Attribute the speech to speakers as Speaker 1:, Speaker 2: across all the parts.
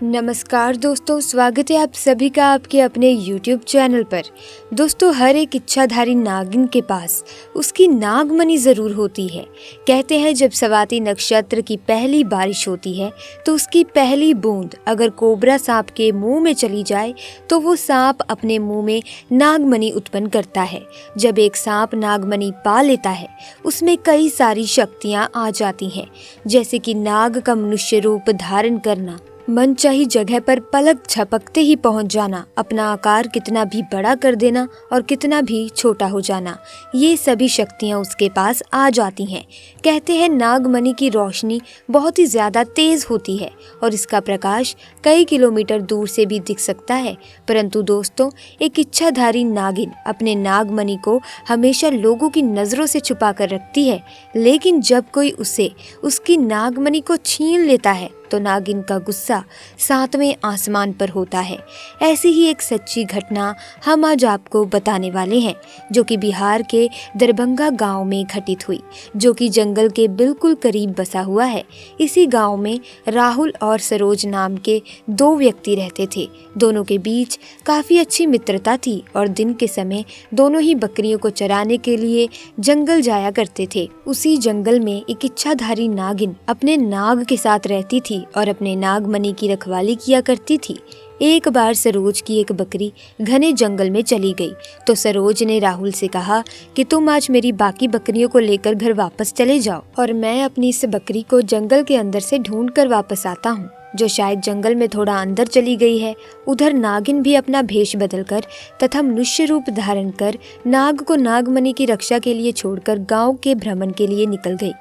Speaker 1: नमस्कार दोस्तों, स्वागत है आप सभी का आपके अपने YouTube चैनल पर। दोस्तों, हर एक इच्छाधारी नागिन के पास उसकी नागमणि ज़रूर होती है। कहते हैं जब स्वाति नक्षत्र की पहली बारिश होती है तो उसकी पहली बूंद अगर कोबरा सांप के मुंह में चली जाए तो वो सांप अपने मुंह में नागमणि उत्पन्न करता है। जब एक सांप नागमणि पा लेता है उसमें कई सारी शक्तियाँ आ जाती हैं, जैसे कि नाग का मनुष्य रूप धारण करना, मनचाही जगह पर पलक झपकते ही पहुंच जाना, अपना आकार कितना भी बड़ा कर देना और कितना भी छोटा हो जाना, ये सभी शक्तियां उसके पास आ जाती हैं। कहते हैं नागमणि की रोशनी बहुत ही ज़्यादा तेज़ होती है और इसका प्रकाश कई किलोमीटर दूर से भी दिख सकता है। परंतु दोस्तों, एक इच्छाधारी नागिन अपने नागमणि को हमेशा लोगों की नज़रों से छुपा कर रखती है, लेकिन जब कोई उसे उसकी नागमणि को छीन लेता है तो नागिन का गुस्सा सातवें आसमान पर होता है। ऐसी ही एक सच्ची घटना हम आज आपको बताने वाले हैं, जो कि बिहार के दरभंगा गांव में घटित हुई, जो कि जंगल के बिल्कुल करीब बसा हुआ है। इसी गांव में राहुल और सरोज नाम के दो व्यक्ति रहते थे। दोनों के बीच काफ़ी अच्छी मित्रता थी और दिन के समय दोनों ही बकरियों को चराने के लिए जंगल जाया करते थे। उसी जंगल में एक इच्छाधारी नागिन अपने नाग के साथ रहती थी और अपने नागमणि की रखवाली किया करती थी। एक बार सरोज की एक बकरी घने जंगल में चली गई तो सरोज ने राहुल से कहा कि तुम आज मेरी बाकी बकरियों को लेकर घर वापस चले जाओ और मैं अपनी इस बकरी को जंगल के अंदर से ढूंढ कर वापस आता हूँ, जो शायद जंगल में थोड़ा अंदर चली गई है। उधर नागिन भी अपना भेष बदलकर तथा मनुष्य रूप धारण कर नाग को नागमणि की रक्षा के लिए छोड़कर गांव के भ्रमण के लिए निकल गई।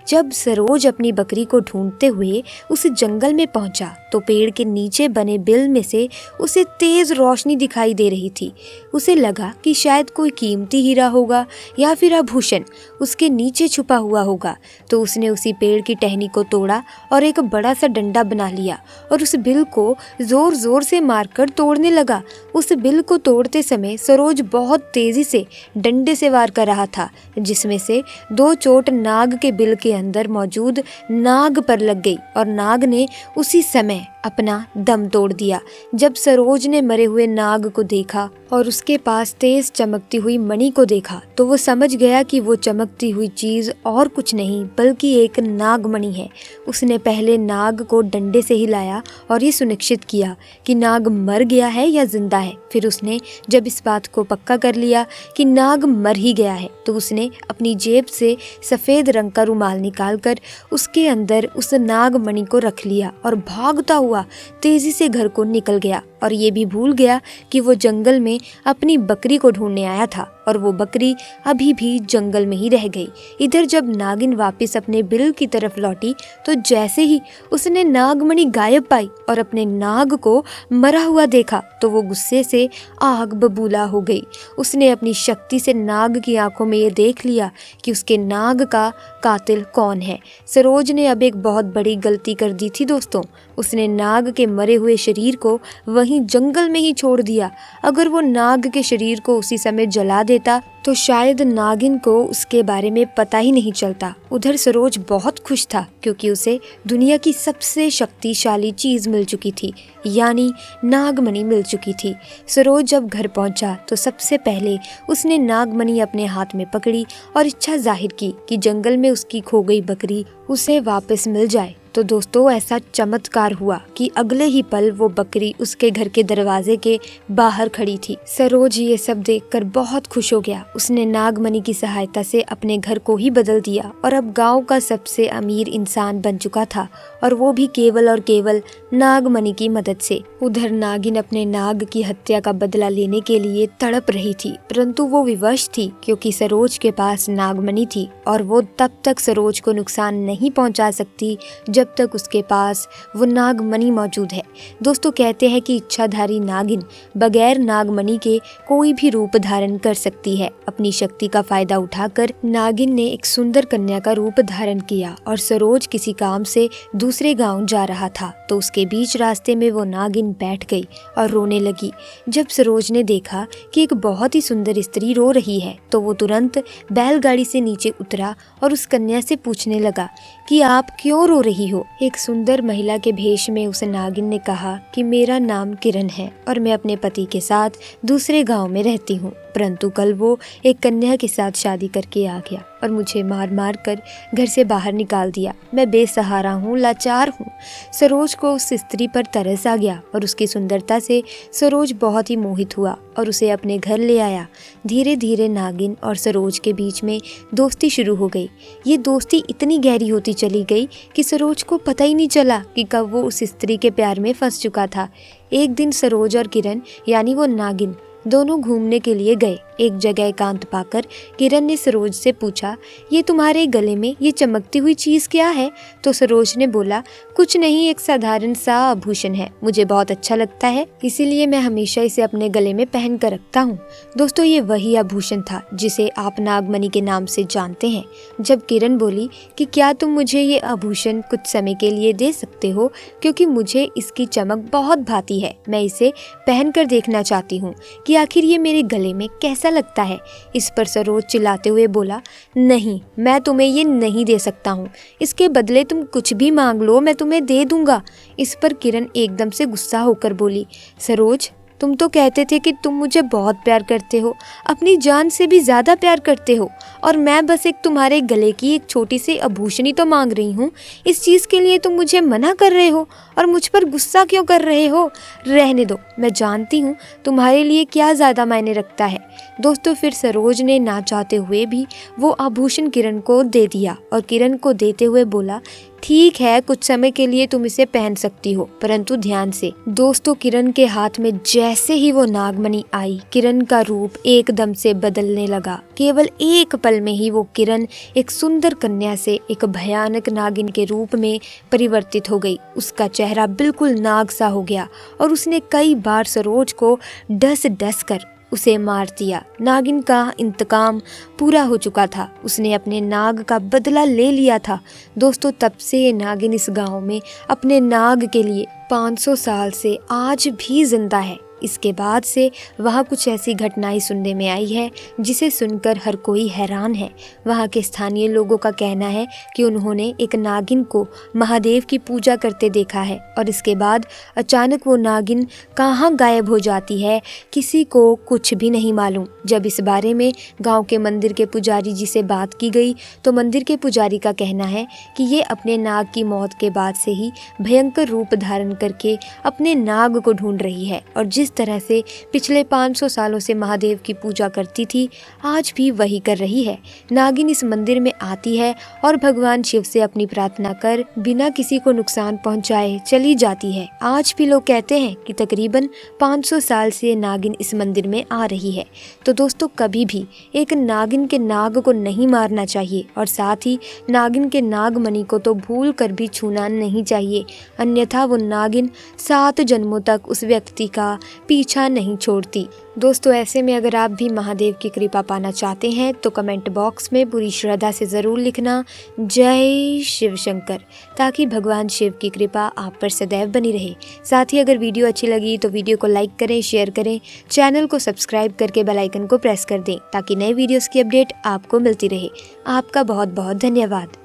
Speaker 1: जब सरोज अपनी बकरी को ढूंढते हुए उस जंगल में पहुंचा तो पेड़ के नीचे बने बिल में से उसे तेज रोशनी दिखाई दे रही थी। उसे लगा कि शायद कोई कीमती हीरा होगा या फिर आभूषण उसके नीचे छुपा हुआ होगा, तो उसने उसी पेड़ की टहनी को तोड़ा और एक बड़ा सा डंडा बना लिया और उस बिल को जोर जोर से मारकर तोड़ने लगा। उस बिल को तोड़ते समय सरोज बहुत तेजी से डंडे से वार कर रहा था, जिसमें से दो चोट नाग के बिल के अंदर मौजूद नाग पर लग गई और नाग ने उसी समय अपना दम तोड़ दिया। जब सरोज ने मरे हुए नाग को देखा और उसके पास तेज चमकती हुई मणि को देखा तो वो समझ गया कि वो चमकती हुई चीज और कुछ नहीं बल्कि एक नागमणि है। उसने पहले नाग को डंडे से हिलाया और ये सुनिश्चित किया कि नाग मर गया है या जिंदा है। फिर उसने जब इस बात को पक्का कर लिया कि नाग मर ही गया है तो उसने अपनी जेब से सफ़ेद रंग का रुमाल निकालकर उसके अंदर उस नागमणि को रख लिया और भागता हुआ तेजी से घर को निकल गया और ये भी भूल गया कि वो जंगल में अपनी बकरी को ढूंढने आया था और वो बकरी अभी भी जंगल में ही रह गई। इधर जब नागिन वापस अपने बिल की तरफ लौटी तो जैसे ही उसने नागमणि गायब पाई और अपने नाग को मरा हुआ देखा तो वो गुस्से से आग बबूला हो गई। उसने अपनी शक्ति से नाग की आंखों में ये देख लिया कि उसके नाग का कातिल कौन है। सरोज ने अब एक बहुत बड़ी गलती कर दी थी दोस्तों। उसने नाग के मरे हुए शरीर को वहीं जंगल में ही छोड़ दिया। अगर वो नाग के शरीर को उसी समय जला देता तो शायद नागिन को उसके बारे में पता ही नहीं चलता। उधर सरोज बहुत खुश था क्योंकि उसे दुनिया की सबसे शक्तिशाली चीज मिल चुकी थी, यानी नागमणि मिल चुकी थी। सरोज जब घर पहुंचा तो सबसे पहले उसने नागमणि अपने हाथ में पकड़ी और इच्छा जाहिर की कि जंगल में उसकी खो गई बकरी उसे वापस मिल जाए। तो दोस्तों, ऐसा चमत्कार हुआ कि अगले ही पल वो बकरी उसके घर के दरवाजे के बाहर खड़ी थी। सरोज ये सब देखकर बहुत खुश हो गया। उसने नागमणि की सहायता से अपने घर को ही बदल दिया और अब गांव का सबसे अमीर इंसान बन चुका था, और वो भी केवल और केवल नागमणि की मदद से। उधर नागिन अपने नाग की हत्या का बदला लेने के लिए तड़प रही थी, परंतु वो विवश थी क्योंकि सरोज के पास नागमणि थी और वो तब तक सरोज को नुकसान नहीं पहुंचा सकती जब तक उसके पास वो नागमणि मौजूद है। दोस्तों, कहते हैं कि इच्छाधारी नागिन बगैर नागमणि के कोई भी रूप धारण कर सकती है। अपनी शक्ति का फायदा उठाकर नागिन ने एक सुंदर कन्या का रूप धारण किया और सरोज किसी काम से दूसरे गांव जा रहा था तो उसके बीच रास्ते में वो नागिन बैठ गई और रोने लगी। जब सरोज ने देखा कि एक बहुत ही सुंदर स्त्री रो रही है तो वो तुरंत बैलगाड़ी से नीचे उतरा और उस कन्या से पूछने लगा कि आप क्यों रो रही हो। हो। एक सुंदर महिला के भेष में उस नागिन ने कहा कि मेरा नाम किरण है और मैं अपने पति के साथ दूसरे गांव में रहती हूँ, परंतु कल वो एक कन्या के साथ शादी करके आ गया और मुझे मार मार कर घर से बाहर निकाल दिया। मैं बेसहारा हूँ, लाचार हूँ। सरोज को उस स्त्री पर तरस आ गया और उसकी सुंदरता से सरोज बहुत ही मोहित हुआ और उसे अपने घर ले आया। धीरे धीरे नागिन और सरोज के बीच में दोस्ती शुरू हो गई। ये दोस्ती इतनी गहरी होती चली गई कि सरोज को पता ही नहीं चला कि कब वो उस स्त्री के प्यार में फंस चुका था। एक दिन सरोज और किरण यानी वो नागिन दोनों घूमने के लिए गए। एक जगह एकांत पाकर किरण ने सरोज से पूछा, ये तुम्हारे गले में ये चमकती हुई चीज़ क्या है? तो सरोज ने बोला, कुछ नहीं, एक साधारण सा आभूषण है, मुझे बहुत अच्छा लगता है, इसीलिए मैं हमेशा इसे अपने गले में पहन कर रखता हूँ। दोस्तों, ये वही आभूषण था जिसे आप नागमणि के नाम से जानते हैं। जब किरण बोली कि क्या तुम मुझे ये आभूषण कुछ समय के लिए दे सकते हो, क्योंकि मुझे इसकी चमक बहुत भाती है, मैं इसे पहन कर देखना चाहती हूँ कि आखिर ये मेरे गले में कैसा लगता है। इस पर सरोज चिल्लाते हुए बोला, नहीं, मैं तुम्हें ये नहीं दे सकता हूँ, इसके बदले तुम कुछ भी मांग लो, मैं तुम्हें दे दूंगा। इस पर किरण एकदम से गुस्सा होकर बोली, सरोज, तुम तो कहते थे कि तुम मुझे बहुत प्यार करते हो, अपनी जान से भी ज़्यादा प्यार करते हो, और मैं बस एक तुम्हारे गले की एक छोटी सी आभूषणी तो मांग रही हूँ। इस चीज़ के लिए तुम मुझे मना कर रहे हो और मुझ पर गुस्सा क्यों कर रहे हो? रहने दो, मैं जानती हूँ तुम्हारे लिए क्या ज़्यादा मायने रखता है। दोस्तों, फिर सरोज ने ना चाहते हुए भी वो आभूषण किरण को दे दिया और किरण को देते हुए बोला, ठीक है, कुछ समय के लिए तुम इसे पहन सकती हो, परंतु ध्यान से। दोस्तों, किरण के हाथ में जैसे ही वो नागमणि आई, किरण का रूप एकदम से बदलने लगा। केवल एक पल में ही वो किरण एक सुंदर कन्या से एक भयानक नागिन के रूप में परिवर्तित हो गई। उसका चेहरा बिल्कुल नाग सा हो गया और उसने कई बार सरोज को डस डस कर उसे मार दिया। नागिन का इंतकाम पूरा हो चुका था, उसने अपने नाग का बदला ले लिया था। दोस्तों, तब से ये नागिन इस गांव में अपने नाग के लिए 500 साल से आज भी जिंदा है। इसके बाद से वहाँ कुछ ऐसी घटनाएं सुनने में आई है जिसे सुनकर हर कोई हैरान है। वहाँ के स्थानीय लोगों का कहना है कि उन्होंने एक नागिन को महादेव की पूजा करते देखा है और इसके बाद अचानक वो नागिन कहाँ गायब हो जाती है, किसी को कुछ भी नहीं मालूम। जब इस बारे में गांव के मंदिर के पुजारी जी से बात की गई तो मंदिर के पुजारी का कहना है कि ये अपने नाग की मौत के बाद से ही भयंकर रूप धारण करके अपने नाग को ढूंढ रही है और जिस तरह से पिछले 500 सालों से महादेव की पूजा करती थी, आज भी वही कर रही है। नागिन इस मंदिर में आती है और भगवान शिव से अपनी प्रार्थना कर बिना किसी को नुकसान पहुंचाए चली जाती है। आज भी लोग कहते हैं कि तकरीबन 500 साल से नागिन इस मंदिर में आ रही है। तो दोस्तों, कभी भी एक नागिन के नाग को नहीं मारना चाहिए और साथ ही नागिन के नागमणि को तो भूल कर भी छूना नहीं चाहिए, अन्यथा वो नागिन 7 जन्मों तक उस व्यक्ति का पीछा नहीं छोड़ती। दोस्तों, ऐसे में अगर आप भी महादेव की कृपा पाना चाहते हैं तो कमेंट बॉक्स में पूरी श्रद्धा से ज़रूर लिखना, जय शिव शंकर, ताकि भगवान शिव की कृपा आप पर सदैव बनी रहे। साथ ही अगर वीडियो अच्छी लगी तो वीडियो को लाइक करें, शेयर करें, चैनल को सब्सक्राइब करके बेल आइकन को प्रेस कर दें ताकि नए वीडियोस की अपडेट आपको मिलती रहे। आपका बहुत बहुत धन्यवाद।